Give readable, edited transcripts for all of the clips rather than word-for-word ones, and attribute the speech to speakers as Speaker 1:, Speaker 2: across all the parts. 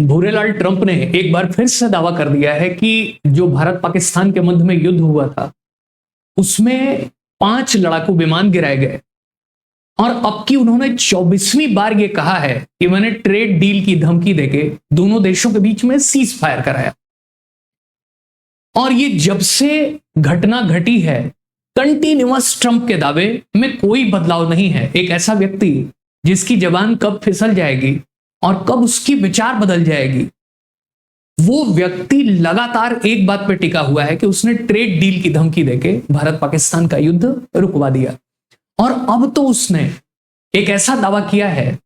Speaker 1: Bhurelal Trump ने एक बार फिर से दावा कर दिया है कि जो भारत पाकिस्तान के मध्य में युद्ध हुआ था उसमें 5 लड़ाकू विमान गिराए गए। और अब की उन्होंने 24वीं बार यह कहा है कि मैंने ट्रेड डील की धमकी देके दोनों देशों के बीच में सीज फायर कराया। और ये जब से घटना घटी है कंटिन्यूअस ट्रंप के दावे में कोई बदलाव नहीं है। एक ऐसा व्यक्ति जिसकी जबान कब फिसल जाएगी और कब उसकी विचार बदल जाएगी, वो व्यक्ति लगातार एक बात पे टिका हुआ है कि उसने ट्रेड डील की धमकी देके भारत पाकिस्तान का युद्ध रुकवा दिया। और अब तो उसने एक ऐसा दावा किया है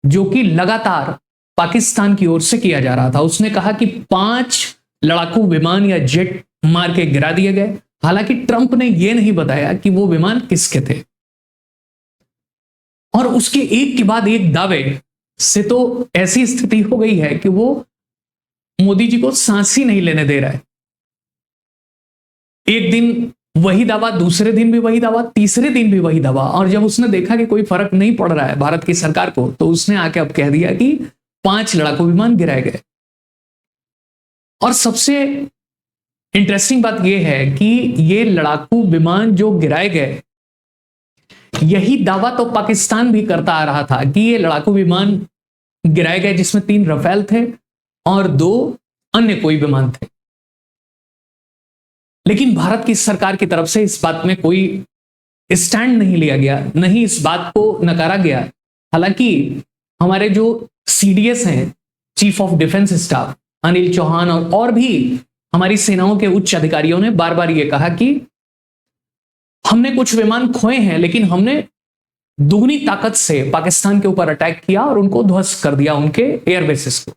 Speaker 1: जो कि लगातार पाकिस्तान की ओर से किया जा रहा था। उसने कहा कि 5 लड़ाकू विमान या जेट मार के गिरा दिए गए। हालांकि ट्रंप ने यह नहीं बताया कि वो विमान किसके थे। और उसके एक के बाद एक दावे से तो ऐसी स्थिति हो गई है कि वो मोदी जी को सांस ही नहीं लेने दे रहा है। एक दिन वही दावा, दूसरे दिन भी वही दावा, तीसरे दिन भी वही दावा। और जब उसने देखा कि कोई फर्क नहीं पड़ रहा है भारत की सरकार को, तो उसने आके अब कह दिया कि 5 लड़ाकू विमान गिराए गए। और सबसे इंटरेस्टिंग बात यह है कि ये लड़ाकू विमान जो गिराए गए, यही दावा तो पाकिस्तान भी करता आ रहा था कि ये लड़ाकू विमान गिराए गए जिसमें 3 रफेल थे और 2 अन्य कोई विमान थे। लेकिन भारत की सरकार की तरफ से इस बात में कोई स्टैंड नहीं लिया गया, नहीं इस बात को नकारा गया। हालांकि हमारे जो सीडीएस हैं, chief of defence staff Anil Chauhan और भी हमारी सेनाओं के उच्च अधिकारियों ने बार बार यह कहा कि हमने कुछ विमान खोए हैं, लेकिन हमने दुगनी ताकत से पाकिस्तान के ऊपर अटैक किया और उनको ध्वस्त कर दिया, उनके एयरबेसेस को।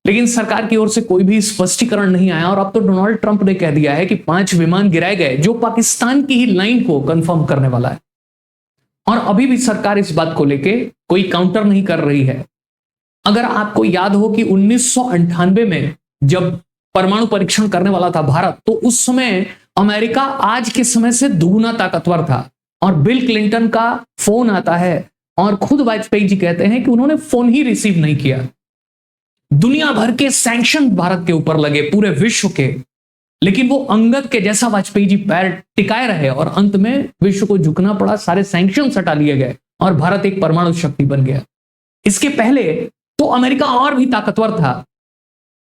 Speaker 1: लेकिन सरकार की ओर से कोई भी स्पष्टीकरण नहीं आया। और अब तो डोनाल्ड ट्रंप ने कह दिया है कि 5 विमान गिराए गए, जो पाकिस्तान की ही लाइन को कंफर्म करने वाला है। और अभी भी सरकार इस बात को लेके कोई काउंटर नहीं कर रही है। अगर आपको याद हो कि 1998 में जब परमाणु परीक्षण करने वाला था भारत, तो उस समय अमेरिका आज के समय से दुगुना ताकतवर था। और बिल क्लिंटन का फोन आता है और खुद वाजपेयी जी कहते हैं कि उन्होंने फोन ही रिसीव नहीं किया। दुनिया भर के सैंक्शन भारत के ऊपर लगे, पूरे विश्व के, लेकिन वो अंगद के जैसा वाजपेयी जी पैर टिकाए रहे और अंत में विश्व को झुकना पड़ा, सारे सैंक्शन हटा लिए गए और भारत एक परमाणु शक्ति बन गया। इसके पहले तो अमेरिका और भी ताकतवर था।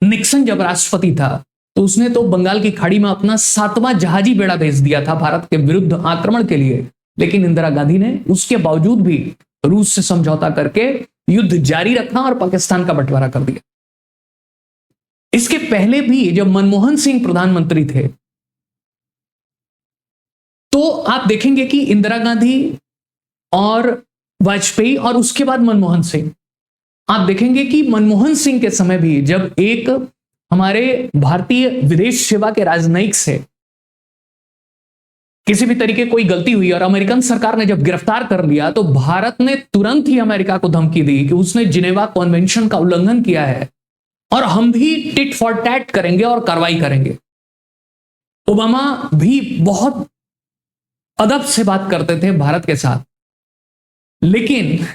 Speaker 1: निक्सन जब राष्ट्रपति था तो उसने तो बंगाल की खाड़ी में अपना 7वां जहाजी बेड़ा भेज दिया था भारत के विरुद्ध आक्रमण के लिए। लेकिन इंदिरा गांधी ने उसके बावजूद भी रूस से समझौता करके युद्ध जारी रखा और पाकिस्तान का बंटवारा कर दिया। इसके पहले भी जब मनमोहन सिंह प्रधानमंत्री थे, तो आप देखेंगे कि इंदिरा गांधी और वाजपेयी और उसके बाद मनमोहन सिंह, आप देखेंगे कि मनमोहन सिंह के समय भी जब एक हमारे भारतीय विदेश सेवा के राजनयिक से किसी भी तरीके कोई गलती हुई और अमेरिकन सरकार ने जब गिरफ्तार कर लिया, तो भारत ने तुरंत ही अमेरिका को धमकी दी कि उसने जिनेवा कन्वेंशन का उल्लंघन किया है और हम भी टिट फॉर टैट करेंगे और कार्रवाई करेंगे। ओबामा भी बहुत अदब से बात करते थे भारत के साथ। लेकिन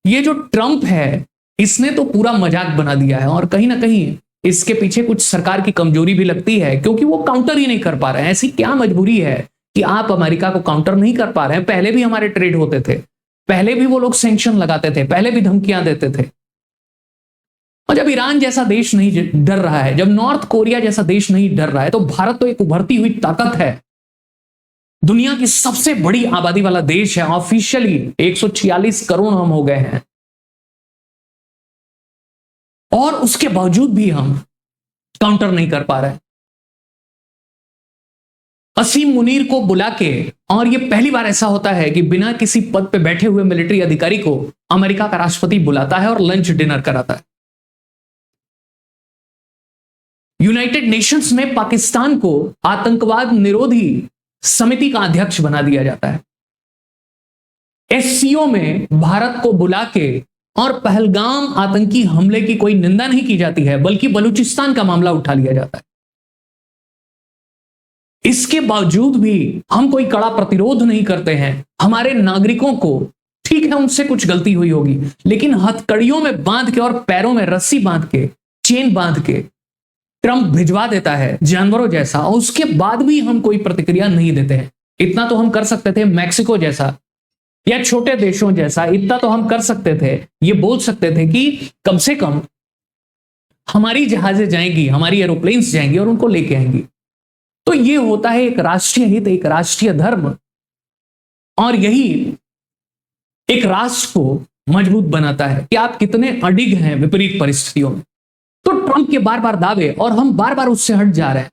Speaker 1: ये जो ट्रंप है, इसने तो पूरा मजाक बना दिया है। और कहीं ना कहीं इसके पीछे कुछ सरकार की कमजोरी भी लगती है, क्योंकि वो काउंटर ही नहीं कर पा रहे हैं। ऐसी क्या मजबूरी है कि आप अमेरिका को काउंटर नहीं कर पा रहे हैं? पहले भी हमारे ट्रेड होते थे, पहले भी वो लोग सैंक्शन लगाते थे, पहले भी धमकियां देते थे। और जब ईरान जैसा देश नहीं डर रहा है, जब नॉर्थ कोरिया जैसा देश नहीं डर रहा है, तो भारत तो एक उभरती हुई ताकत है। दुनिया की सबसे बड़ी आबादी वाला देश है। ऑफिशियली 146 करोड़ हम हो गए हैं, और उसके बावजूद भी हम काउंटर नहीं कर पा रहे। असीम मुनीर को बुला के, और यह पहली बार ऐसा होता है कि बिना किसी पद पे बैठे हुए मिलिट्री अधिकारी को अमेरिका का राष्ट्रपति बुलाता है और लंच डिनर कराता है। यूनाइटेड नेशंस में पाकिस्तान को आतंकवाद निरोधी समिति का अध्यक्ष बना दिया जाता है। एससीओ में भारत को बुला के और पहलगाम आतंकी हमले की कोई निंदा नहीं की जाती है, बल्कि बलूचिस्तान का मामला उठा लिया जाता है। इसके बावजूद भी हम कोई कड़ा प्रतिरोध नहीं करते हैं। हमारे नागरिकों को ठीक है, उनसे कुछ गलती हुई होगी, लेकिन हथकड़ियों में बांध के और पैरों में रस्सी बांध के, चेन बांध के ट्रंप भिजवा देता है जानवरों जैसा, और उसके बाद भी हम कोई प्रतिक्रिया नहीं देते हैं। इतना तो हम कर सकते थे मैक्सिको जैसा या छोटे देशों जैसा, इतना तो हम कर सकते थे, ये बोल सकते थे कि कम से कम हमारी जहाजें जाएंगी, हमारी एरोप्लेन्स जाएंगी और उनको लेके आएंगी। तो ये होता है एक राष्ट्रीय हित, एक राष्ट्रीय धर्म, और यही एक राष्ट्र को मजबूत बनाता है कि आप कितने अडिग हैं विपरीत परिस्थितियों में। तो ट्रंप के बार बार दावे और हम बार बार उससे हट जा रहे हैं,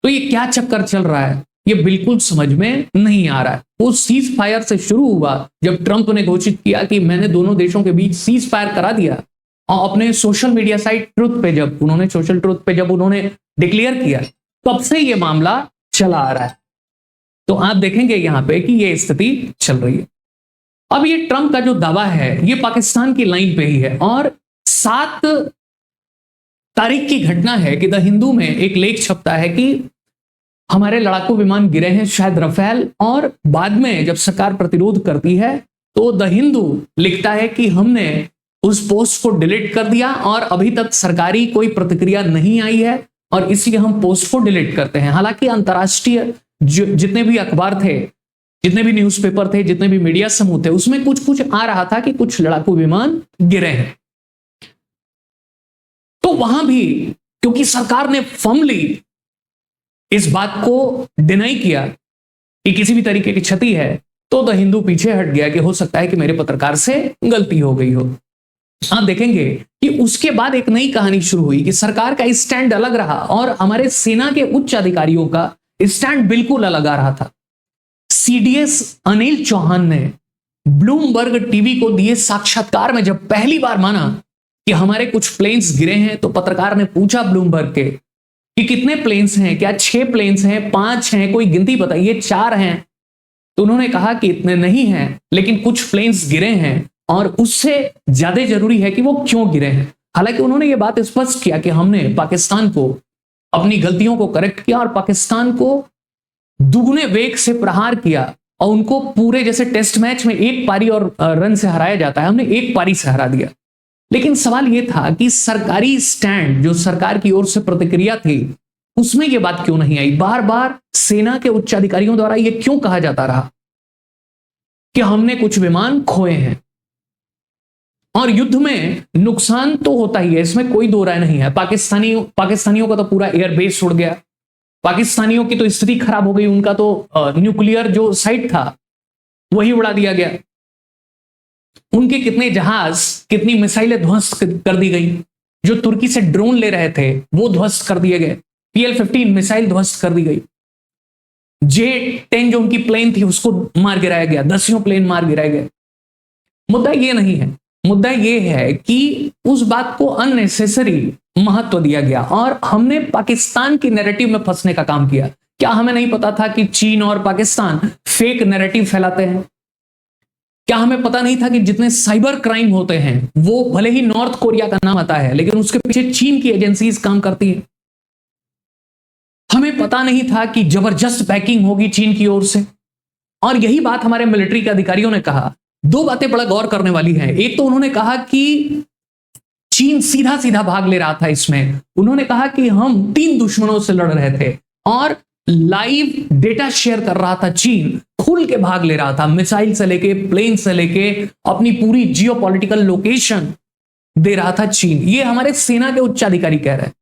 Speaker 1: तो ये क्या चक्कर चल रहा है, ये बिल्कुल समझ में नहीं आ रहा है। वो सीज फायर से शुरू हुआ जब ट्रंप ने घोषित किया कि मैंने दोनों देशों के बीच सीज फायर करा दिया, और अपने सोशल मीडिया साइट ट्रुथ पे जब उन्होंने डिक्लेयर किया, तब से ये मामला चला आ रहा है। तो आप देखेंगे यहां पे कि ये स्थिति चल रही है। अब ये ट्रंप का जो दावा है ये पाकिस्तान की लाइन पे ही है, और 7 तारीख की घटना है कि द हिंदू में एक लेख छपता है कि हमारे लड़ाकू विमान गिरे हैं, शायद रफेल, और बाद में जब सरकार प्रतिरोध करती है तो द हिंदू लिखता है कि हमने उस पोस्ट को डिलीट कर दिया और अभी तक सरकारी कोई प्रतिक्रिया नहीं आई है और इसलिए हम पोस्ट को डिलीट करते हैं। हालांकि अंतर्राष्ट्रीय जितने भी अखबार थे, जितने भी न्यूज़पेपर थे, जितने भी मीडिया समूह थे, उसमें कुछ कुछ आ रहा था कि कुछ लड़ाकू विमान गिरे हैं। तो वहां भी क्योंकि सरकार ने फर्मली इस बात को डिनाई किया कि किसी भी तरीके की क्षति है, तो द हिंदू पीछे हट गया कि हो सकता है कि मेरे पत्रकार से गलती हो गई हो। आप देखेंगे कि उसके बाद एक नई कहानी शुरू हुई कि सरकार का स्टैंड अलग रहा और हमारे सेना के उच्च अधिकारियों का स्टैंड बिल्कुल अलग आ रहा था। सीडीएस अनिल चौहान ने ब्लूमबर्ग टीवी को दिए साक्षात्कार में जब पहली बार माना कि हमारे कुछ प्लेन्स गिरे हैं, तो पत्रकार ने पूछा ब्लूमबर्ग के कि कितने प्लेन्स हैं, क्या 6 प्लेन्स हैं, 5 हैं, कोई गिनती बताइए, 4 हैं। तो उन्होंने कहा कि इतने नहीं हैं, लेकिन कुछ प्लेन्स गिरे हैं और उससे ज्यादा जरूरी है कि वो क्यों गिरे हैं। हालांकि उन्होंने ये बात स्पष्ट किया कि हमने पाकिस्तान को अपनी गलतियों को करेक्ट किया और पाकिस्तान को दुगने वेग से प्रहार किया और उनको पूरे जैसे टेस्ट मैच में 1 पारी और रन से हराया जाता है, हमने 1 पारी से हरा दिया। लेकिन सवाल यह था कि सरकारी स्टैंड, जो सरकार की ओर से प्रतिक्रिया थी, उसमें यह बात क्यों नहीं आई। बार बार सेना के उच्च अधिकारियों द्वारा यह क्यों कहा जाता रहा कि हमने कुछ विमान खोए हैं। और युद्ध में नुकसान तो होता ही है, इसमें कोई दो राय नहीं है। पाकिस्तानियों का तो पूरा एयरबेस उड़ गया, पाकिस्तानियों की तो स्थिति खराब हो गई, उनका तो न्यूक्लियर जो साइट था वही उड़ा दिया गया, उनके कितने जहाज, कितनी मिसाइलें ध्वस्त कर दी गई, जो तुर्की से ड्रोन ले रहे थे वो ध्वस्त कर दिए गए, PL-15 मिसाइल ध्वस्त कर दी गई, J-10 जो उनकी प्लेन थी उसको मार गिराया गया, 10 प्लेन मार गिराए गए। मुद्दा ये नहीं है, मुद्दा ये है कि उस बात को अननेसेसरी महत्व दिया गया और हमने पाकिस्तान की नैरेटिव में फंसने का काम किया। क्या हमें नहीं पता था कि चीन और पाकिस्तान फेक नैरेटिव फैलाते हैं? क्या हमें पता नहीं था कि जितने साइबर क्राइम होते हैं वो भले ही नॉर्थ कोरिया का नाम आता है लेकिन उसके पीछे चीन की एजेंसीज काम करती हैं? हमें पता नहीं था कि जबरदस्त पैकिंग होगी चीन की ओर से। और यही बात हमारे मिलिट्री के अधिकारियों ने कहा। 2 बातें बड़ा गौर करने वाली हैं। एक तो उन्होंने कहा कि चीन सीधा सीधा भाग ले रहा था इसमें। उन्होंने कहा कि हम 3 दुश्मनों से लड़ रहे थे और लाइव डेटा शेयर कर रहा था चीन, खुल के भाग ले रहा था, मिसाइल से लेके प्लेन से लेके अपनी पूरी जियोपॉलिटिकल लोकेशन दे रहा था चीन। ये हमारे सेना के उच्च अधिकारी कह रहे हैं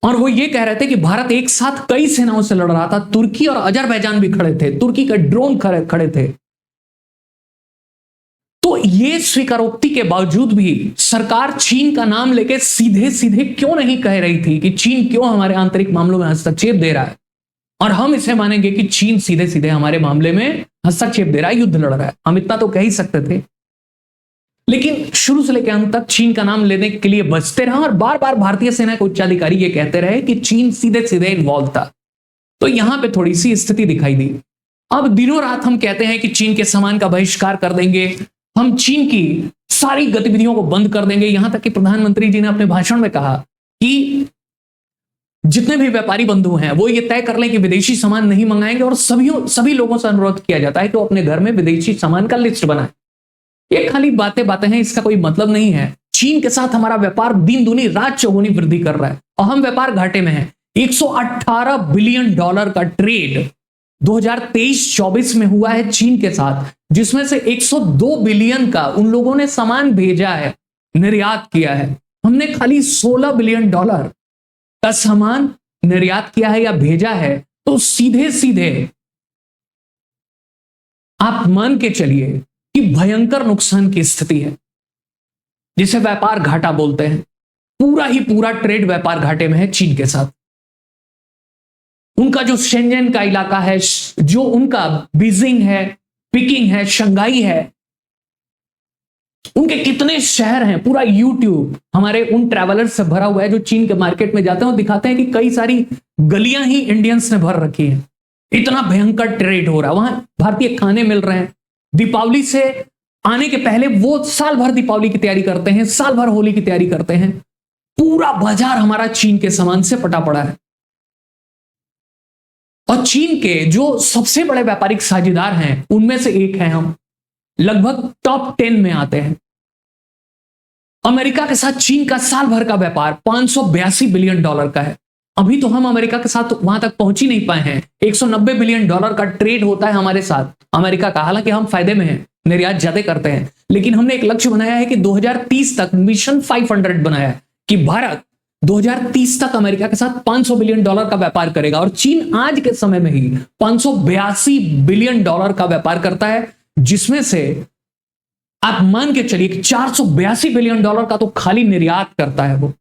Speaker 1: और वो ये कह रहे थे कि भारत एक साथ कई सेनाओं से लड़ रहा था। तुर्की और अजरबैजान भी खड़े थे, तुर्की के ड्रोन खड़े थे। तो ये स्वीकारोक्ति के बावजूद भी सरकार चीन का नाम लेके सीधे सीधे क्यों नहीं कह रही थी कि चीन क्यों हमारे आंतरिक मामलों में हस्तक्षेप दे रहा है और हम इसे मानेंगे कि चीन सीधे सीधे हमारे मामले में हस्तक्षेप दे रहा है, युद्ध लड़ रहा है। हम इतना तो कह ही सकते थे, लेकिन शुरू से लेकर अंत तक चीन का नाम लेने के लिए बचते रहे और बार बार भारतीय सेना के उच्चाधिकारी ये कहते रहे कि चीन सीधे सीधे इन्वॉल्व था। तो यहां पे थोड़ी सी स्थिति दिखाई दी। अब दिनों रात हम कहते हैं कि चीन के सामान का बहिष्कार कर देंगे, हम चीन की सारी गतिविधियों को बंद कर देंगे। यहां तक कि प्रधानमंत्री जी ने अपने भाषण में कहा कि जितने भी व्यापारी बंधु हैं वो ये तय कर लें कि विदेशी सामान नहीं मंगाएंगे, और सभी लोगों से अनुरोध किया जाता है कि वो अपने घर में विदेशी सामान का लिस्ट बनाए। ये खाली बातें हैं, इसका कोई मतलब नहीं है। चीन के साथ हमारा व्यापार दिन दूनी रात चौगुनी वृद्धि कर रहा है और हम व्यापार घाटे में हैं। 118 बिलियन डॉलर का ट्रेड 2023-24 में हुआ है चीन के साथ, जिसमें से 102 बिलियन का उन लोगों ने सामान भेजा है, निर्यात किया है। हमने खाली 16 बिलियन डॉलर का सामान निर्यात किया है या भेजा है। तो सीधे सीधे आप मान के चलिए कि भयंकर नुकसान की स्थिति है, जिसे व्यापार घाटा बोलते हैं। पूरा ही पूरा ट्रेड व्यापार घाटे में है चीन के साथ। उनका जो शेंजन का इलाका है, जो उनका बीजिंग है, पिकिंग है, शंघाई है, उनके कितने शहर हैं, पूरा यूट्यूब हमारे उन ट्रैवलर्स से भरा हुआ है जो चीन के मार्केट में जाते हैं और दिखाते हैं कि कई सारी गलियां ही इंडियंस ने भर रखी हैं। इतना भयंकर ट्रेड हो रहा है। वहां भारतीय खाने मिल रहे हैं। दीपावली से आने के पहले वो साल भर दीपावली की तैयारी करते हैं, साल भर होली की तैयारी करते हैं। पूरा बाजार हमारा चीन के सामान से पटा पड़ा है। और चीन के जो सबसे बड़े व्यापारिक साझेदार हैं उनमें से एक हैं हम, लगभग टॉप 10 में आते हैं। अमेरिका के साथ चीन का साल भर का व्यापार 582 बिलियन डॉलर का है। अभी तो हम अमेरिका के साथ वहां तक पहुंच ही नहीं पाए हैं। 190 बिलियन डॉलर का ट्रेड होता है हमारे साथ अमेरिका का। हालांकि हम फायदे में हैं, निर्यात ज्यादा करते हैं, लेकिन हमने एक लक्ष्य बनाया है कि 2030 तक मिशन 500 बनाया है कि भारत 2030 तक अमेरिका के साथ 500 बिलियन डॉलर का व्यापार करेगा। और चीन आज के समय में ही 582 बिलियन डॉलर का व्यापार करता है, जिसमें से आप मान के चलिए कि 482 बिलियन डॉलर का तो खाली निर्यात करता है वो।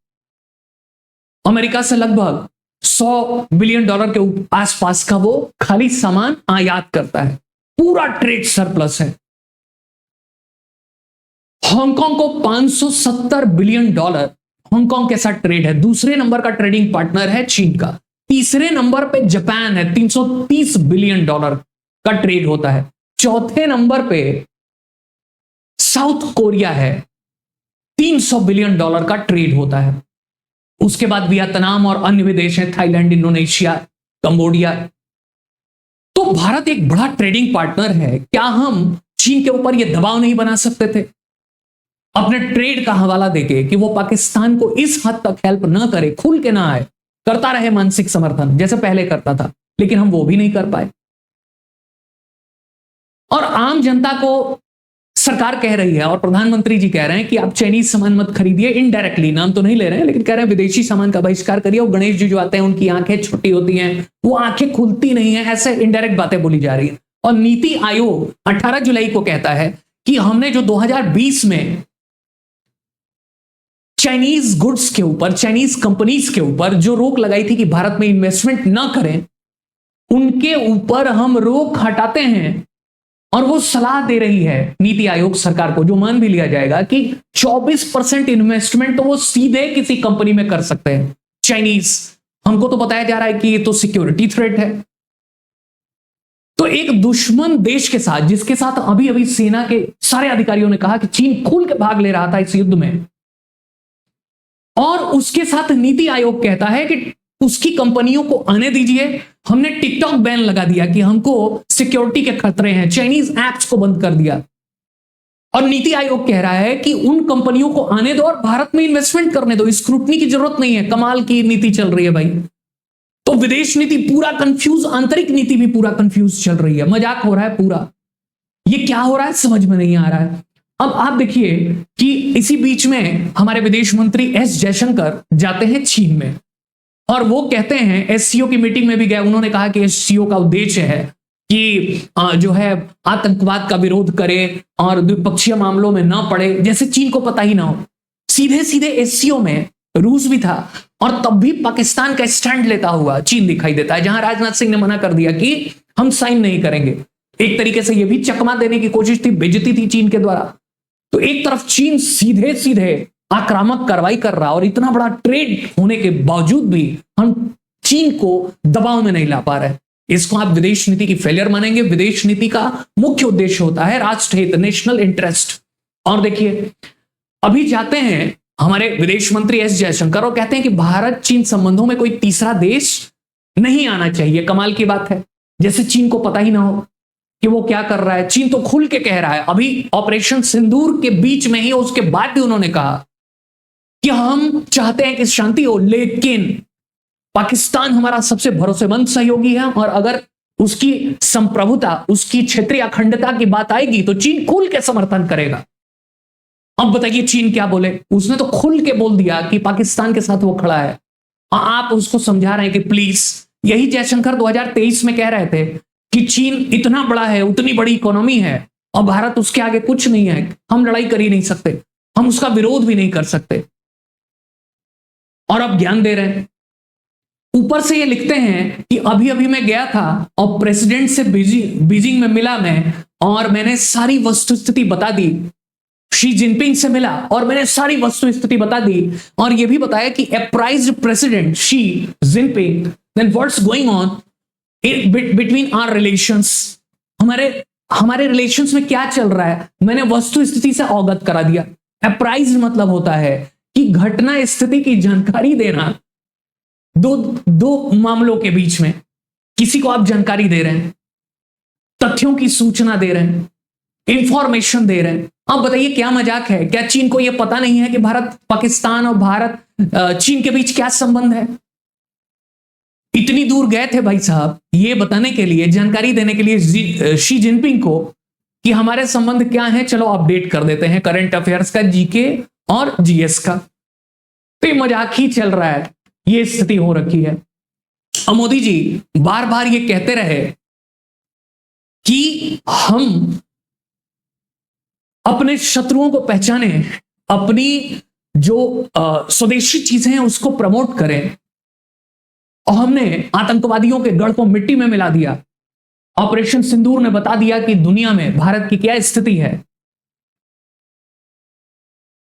Speaker 1: अमेरिका से लगभग 100 बिलियन डॉलर के आसपास का वो खाली सामान आयात करता है। पूरा ट्रेड सरप्लस है। हांगकांग को 570 बिलियन डॉलर हांगकांग के साथ ट्रेड है। दूसरे नंबर का ट्रेडिंग पार्टनर है चीन का। तीसरे नंबर पे जापान है, 330 बिलियन डॉलर का ट्रेड होता है। चौथे नंबर पे साउथ कोरिया है, 300 बिलियन डॉलर का ट्रेड होता है। उसके बाद वियतनाम और अन्य भी देश हैं, थाईलैंड, इंडोनेशिया, कंबोडिया। तो भारत एक बड़ा ट्रेडिंग पार्टनर है। क्या हम चीन के ऊपर यह दबाव नहीं बना सकते थे अपने ट्रेड का हवाला देके कि वो पाकिस्तान को इस हद तक हेल्प ना करे, खुल के ना आए, करता रहे मानसिक समर्थन जैसे पहले करता था, लेकिन हम वो भी नहीं कर पाए। और आम जनता को सरकार कह रही है और प्रधानमंत्री जी कह रहे हैं कि आप चाइनीज सामान मत खरीदिए। इनडायरेक्टली, नाम तो नहीं ले रहे हैं, लेकिन कह रहे हैं विदेशी सामान का बहिष्कार करिए। और गणेश जी जो आते हैं उनकी आंखें छोटी होती हैं, वो आंखें खुलती नहीं है, ऐसे इनडायरेक्ट बातें बोली जा रही है। और नीति आयोग 18 जुलाई को कहता है कि हमने जो 2020 में चाइनीज गुड्स के ऊपर, चाइनीज कंपनीज के ऊपर जो रोक लगाई थी कि भारत में इन्वेस्टमेंट ना करें, उनके ऊपर हम रोक हटाते हैं। और वो सलाह दे रही है नीति आयोग सरकार को, जो मान भी लिया जाएगा, कि 24% इन्वेस्टमेंट तो वो सीधे किसी कंपनी में कर सकते हैं चाइनीज। हमको तो बताया जा रहा है कि ये तो सिक्योरिटी थ्रेट है। तो एक दुश्मन देश के साथ, जिसके साथ अभी अभी सेना के सारे अधिकारियों ने कहा कि चीन खुल के भाग ले रहा था इस युद्ध में, और उसके साथ नीति आयोग कहता है कि उसकी कंपनियों को आने दीजिए। हमने टिकटॉक बैन लगा दिया कि हमको सिक्योरिटी के खतरे हैं, चाइनीज एप्स को बंद कर दिया। और नीति आयोग कह रहा है कि उन कंपनियों को आने दो और भारत में इन्वेस्टमेंट करने दो, स्क्रूटनी की जरूरत नहीं है। कमाल की नीति चल रही है भाई। तो विदेश नीति पूरा कंफ्यूज, आंतरिक नीति भी पूरा कंफ्यूज चल रही है। मजाक हो रहा है पूरा। ये क्या हो रहा है समझ में नहीं आ रहा है। अब आप देखिए कि इसी बीच में हमारे विदेश मंत्री एस जयशंकर जाते हैं चीन में, और वो कहते हैं, एससीओ की मीटिंग में भी गए, उन्होंने कहा कि एससीओ का उद्देश्य है कि जो है आतंकवाद का विरोध करे और द्विपक्षीय मामलों में ना पड़े, जैसे चीन को पता ही ना हो। सीधे सीधे एससीओ में रूस भी था, और तब भी पाकिस्तान का स्टैंड लेता हुआ चीन दिखाई देता है, जहां राजनाथ सिंह ने मना कर दिया कि हम साइन नहीं करेंगे। एक तरीके से यह भी चकमा देने की कोशिश थी, बेइज्जती थी चीन के द्वारा। तो एक तरफ चीन सीधे सीधे आक्रामक कार्रवाई कर रहा, और इतना बड़ा ट्रेड होने के बावजूद भी हम चीन को दबाव में नहीं ला पा रहे। इसको आप विदेश नीति की फेलियर मानेंगे। विदेश नीति का मुख्य उद्देश्य होता है राष्ट्र हित, नेशनल इंटरेस्ट। और देखिए, अभी जाते हैं हमारे विदेश मंत्री एस जयशंकर, और कहते हैं कि भारत चीन संबंधों में कोई तीसरा देश नहीं आना चाहिए। कमाल की बात है, जैसे चीन को पता ही ना हो कि वो क्या कर रहा है। चीन तो खुल के कह रहा है, अभी ऑपरेशन सिंदूर के बीच में ही, उसके बाद भी उन्होंने कहा कि हम चाहते हैं कि शांति हो, लेकिन पाकिस्तान हमारा सबसे भरोसेमंद सहयोगी है, और अगर उसकी संप्रभुता, उसकी क्षेत्रीय अखंडता की बात आएगी तो चीन खुल के समर्थन करेगा। अब बताइए चीन क्या बोले, उसने तो खुल के बोल दिया कि पाकिस्तान के साथ वो खड़ा है। आप उसको समझा रहे हैं कि प्लीज, यही जयशंकर 2023 में कह रहे थे कि चीन इतना बड़ा है, उतनी बड़ी इकोनॉमी है, और भारत उसके आगे कुछ नहीं है, हम लड़ाई कर ही नहीं सकते, हम उसका विरोध भी नहीं कर सकते। और अब ज्ञान दे रहे हैं। ऊपर से ये लिखते हैं कि अभी अभी मैं गया था और प्रेसिडेंट से बीजिंग में मिला मैं, और मैंने सारी वस्तुस्थिति बता दी। शी जिनपिंग से मिला और मैंने सारी वस्तुस्थिति बता दी, और यह भी बताया कि apprised President Xi Jinping, then what's going on between our relations, हमारे रिलेशंस में क्या चल रहा है, मैंने वस्तुस्थिति से अवगत करा दिया। अप्राइज्ड मतलब होता है कि घटना स्थिति की जानकारी देना। दो मामलों के बीच में किसी को आप जानकारी दे रहे हैं, तथ्यों की सूचना दे रहे हैं, इंफॉर्मेशन दे रहे हैं। अब बताइए क्या मजाक है? क्या चीन को यह पता नहीं है कि भारत, पाकिस्तान और भारत चीन के बीच क्या संबंध है? इतनी दूर गए थे भाई साहब ये बताने के लिए, जानकारी देने के लिए शी जिनपिंग को कि हमारे संबंध क्या है। चलो अपडेट कर देते हैं करंट अफेयर्स का, जीके और जीएस का। तो ये मजाक ही चल रहा है, ये स्थिति हो रखी है। अब मोदी जी बार बार ये कहते रहे कि हम अपने शत्रुओं को पहचाने, अपनी जो स्वदेशी चीजें हैं उसको प्रमोट करें, और हमने आतंकवादियों के गढ़ को मिट्टी में मिला दिया। ऑपरेशन सिंदूर ने बता दिया कि दुनिया में भारत की क्या स्थिति है।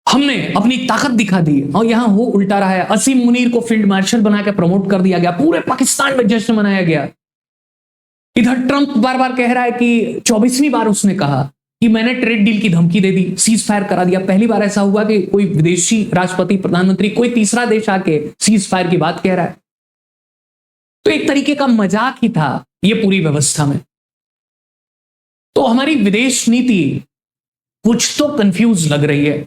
Speaker 1: हमने अपनी ताकत दिखा दी, और यहां हो उल्टा रहा है। असीम मुनीर को फील्ड मार्शल बनाकर प्रमोट कर दिया गया, पूरे पाकिस्तान में जश्न मनाया गया। इधर ट्रंप बार बार कह रहा है कि 24वीं बार उसने कहा कि मैंने ट्रेड डील की धमकी दे दी, सीज फायर करा दिया। पहली बार ऐसा हुआ कि कोई विदेशी राष्ट्रपति, प्रधानमंत्री, कोई तीसरा देश आके सीज फायर की बात कह रहा है। तो एक तरीके का मजाक ही था ये पूरी व्यवस्था में। तो हमारी विदेश नीति कुछ तो कंफ्यूज लग रही है,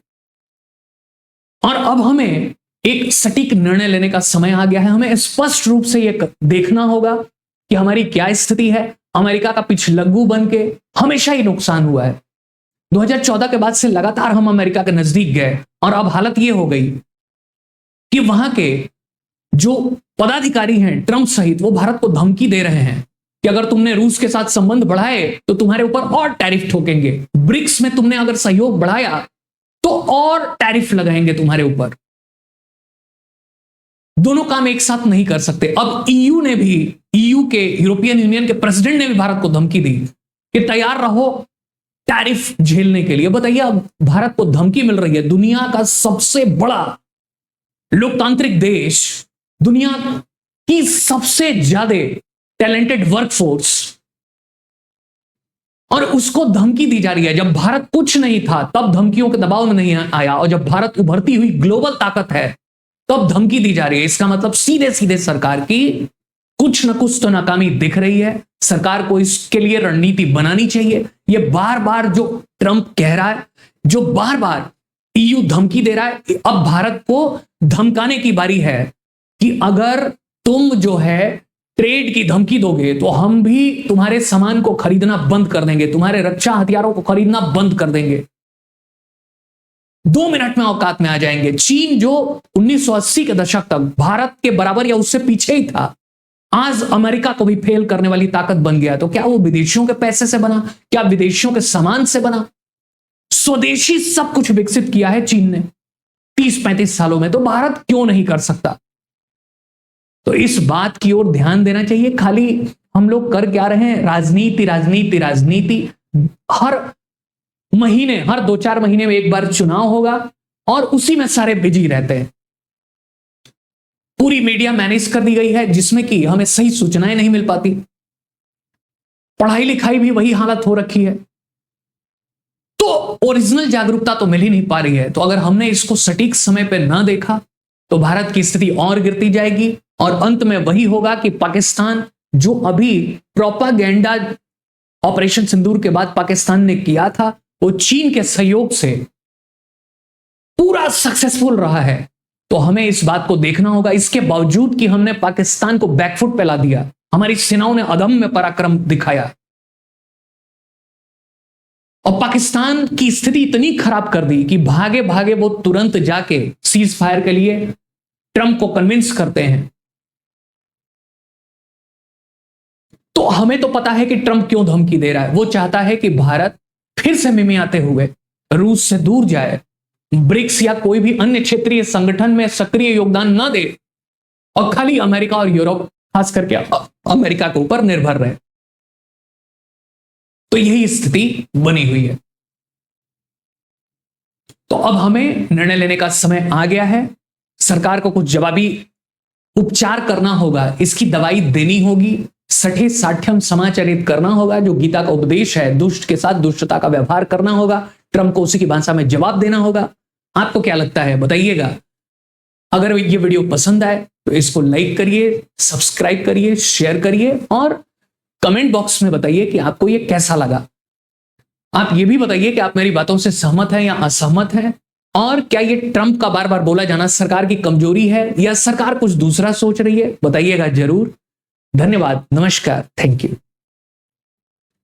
Speaker 1: और अब हमें एक सटीक निर्णय लेने का समय आ गया है। हमें स्पष्ट रूप से यह देखना होगा कि हमारी क्या स्थिति है। अमेरिका का पिछलग्गू बन के हमेशा ही नुकसान हुआ है। 2014 के बाद से लगातार हम अमेरिका के नजदीक गए, और अब हालत यह हो गई कि वहां के जो पदाधिकारी हैं ट्रंप सहित, वो भारत को धमकी दे रहे हैं कि अगर तुमने रूस के साथ संबंध बढ़ाए तो तुम्हारे ऊपर और टैरिफ ठोकेंगे। ब्रिक्स में तुमने अगर सहयोग बढ़ाया तो और टैरिफ लगाएंगे तुम्हारे ऊपर। दोनों काम एक साथ नहीं कर सकते। अब ईयू ने भी, ईयू के, यूरोपियन यूनियन के प्रेसिडेंट ने भी भारत को धमकी दी कि तैयार रहो टैरिफ झेलने के लिए। बताइए, अब भारत को धमकी मिल रही है। दुनिया का सबसे बड़ा लोकतांत्रिक देश, दुनिया की सबसे ज्यादा टैलेंटेड वर्कफोर्स, और उसको धमकी दी जा रही है। जब भारत कुछ नहीं था तब धमकियों के दबाव में नहीं आया, और जब भारत उभरती हुई ग्लोबल ताकत है तब धमकी दी जा रही है। इसका मतलब सीधे सीधे सरकार की कुछ न कुछ तो नाकामी दिख रही है। सरकार को इसके लिए रणनीति बनानी चाहिए। ये बार बार जो ट्रंप कह रहा है, जो बार बार ईयू धमकी दे रहा है, अब भारत को धमकाने की बारी है कि अगर तुम जो है ट्रेड की धमकी दोगे तो हम भी तुम्हारे सामान को खरीदना बंद कर देंगे, तुम्हारे रक्षा हथियारों को खरीदना बंद कर देंगे। 2 मिनट में औकात में आ जाएंगे। चीन जो 1980 के दशक तक भारत के बराबर या उससे पीछे ही था, आज अमेरिका को भी फेल करने वाली ताकत बन गया। तो क्या वो विदेशियों के पैसे से बना? क्या विदेशियों के सामान से बना? स्वदेशी सब कुछ विकसित किया है चीन ने 30-35 सालों में, तो भारत क्यों नहीं कर सकता? तो इस बात की ओर ध्यान देना चाहिए। खाली हम लोग कर क्या रहे हैं? राजनीति, राजनीति, राजनीति। हर महीने, हर 2-4 महीने में एक बार चुनाव होगा और उसी में सारे बिजी रहते हैं। पूरी मीडिया मैनेज कर दी गई है जिसमें कि हमें सही सूचनाएं नहीं मिल पाती। पढ़ाई लिखाई भी वही हालत हो रखी है। तो ओरिजिनल जागरूकता तो मिल ही नहीं पा रही है। तो अगर हमने इसको सटीक समय पे ना देखा तो भारत की स्थिति और गिरती जाएगी और अंत में वही होगा कि पाकिस्तान जो अभी प्रोपागेंडा ऑपरेशन सिंदूर के बाद पाकिस्तान ने किया था वो चीन के सहयोग से पूरा सक्सेसफुल रहा है। तो हमें इस बात को देखना होगा। इसके बावजूद कि हमने पाकिस्तान को बैकफुट पे ला दिया, हमारी सेनाओं ने अदम्य पराक्रम दिखाया और पाकिस्तान की स्थिति इतनी खराब कर दी कि भागे भागे वो तुरंत जाके सीज फायर के लिए ट्रंप को कन्विंस करते हैं। तो हमें तो पता है कि ट्रंप क्यों धमकी दे रहा है। वो चाहता है कि भारत फिर से मिमियाते हुए रूस से दूर जाए, ब्रिक्स या कोई भी अन्य क्षेत्रीय संगठन में सक्रिय योगदान न दे और खाली अमेरिका और यूरोप, खास करके अमेरिका के ऊपर निर्भर रहे। तो यही स्थिति बनी हुई है। तो अब हमें निर्णय लेने का समय आ गया है। सरकार को कुछ जवाबी उपचार करना होगा, इसकी दवाई देनी होगी, सठे साठ्यम समाचरित करना होगा। जो गीता का उपदेश है, दुष्ट के साथ दुष्टता का व्यवहार करना होगा, ट्रंप को उसी की भाषा में जवाब देना होगा। आपको क्या लगता है बताइएगा। अगर ये वीडियो पसंद आए तो इसको लाइक करिए, सब्सक्राइब करिए, शेयर करिए और कमेंट बॉक्स में बताइए कि आपको ये कैसा लगा। आप ये भी बताइए कि आप मेरी बातों से सहमत हैं या असहमत हैं, और क्या ये ट्रंप का बार बार बोला जाना सरकार की कमजोरी है या सरकार कुछ दूसरा सोच रही है, बताइएगा जरूर। धन्यवाद, नमस्कार, थैंक यू।